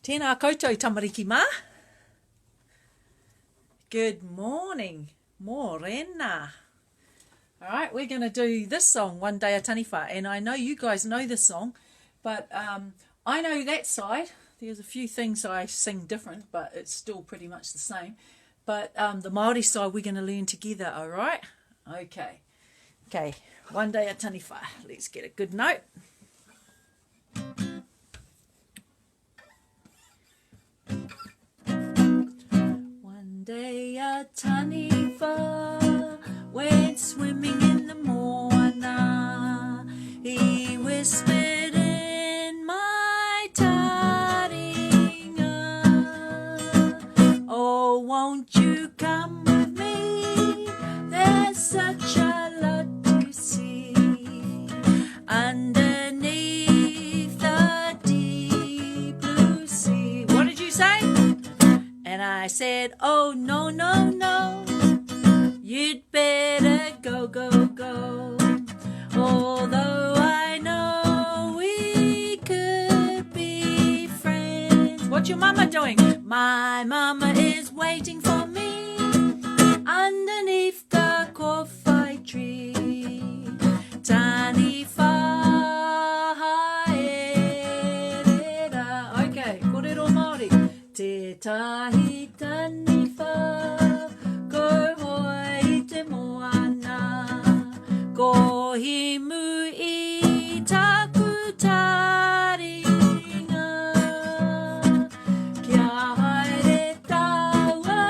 Tēnā koutou tamariki mā. Good morning. Morena. All right, we're going to do this song, One Day a Taniwha. And I know you guys know this song, but I know that side. There's a few things I sing different, but it's still pretty much the same. But the Māori side we're going to learn together, all right? Okay. Okay, One Day a Taniwha. Let's get a good note. One day a Taniwha went swimming in the moana. He whispered in my taringa, oh, won't you come with me? There's such a lot to see underneath the deep blue sea. What did you say? And I said, oh, no, no, no, you'd better go, go, go. Although I know we could be friends. What's your mama doing? My mama is waiting for me underneath the kōwhai tree. Taniwha haerera. Okay, kōrero Māori. Tētahi taniwha, ko hoi I te moana, ko himu I taku taringa, kia haere taua,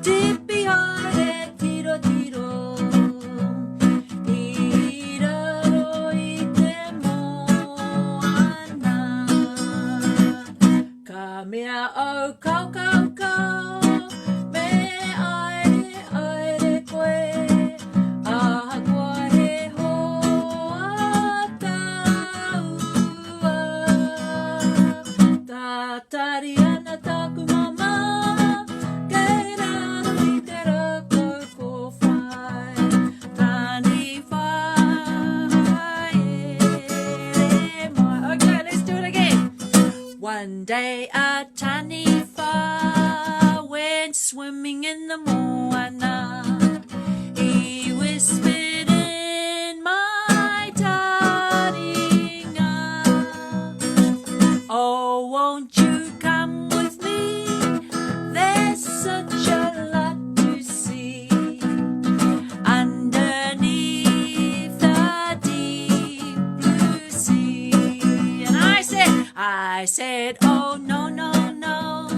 tipi haere tiro tiro, I raro I te moana, ka mea au kau kau kau, me aere aere koe, aha koa he hoa taua. Tā tari ana taku mama, kei raro I te rako kōwhai, Taniwha haere mai. Okay, let's do it again. One day a Taniwha went swimming in the moana. He whispered in my taringa, oh, won't you come with me? There's such a lot to see underneath the deep blue sea. And I said, oh, no, no, no,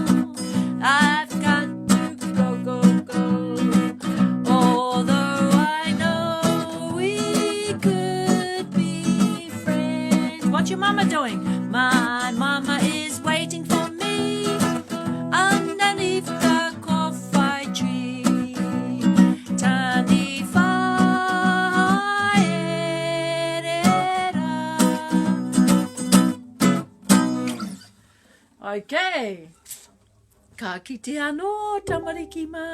I've got to go, go, go. Although I know we could be friends. What's your mama doing? My mama is waiting for me underneath the kōwhai tree. Taniwha haerera. Okay. Ka kite anō tamariki mā.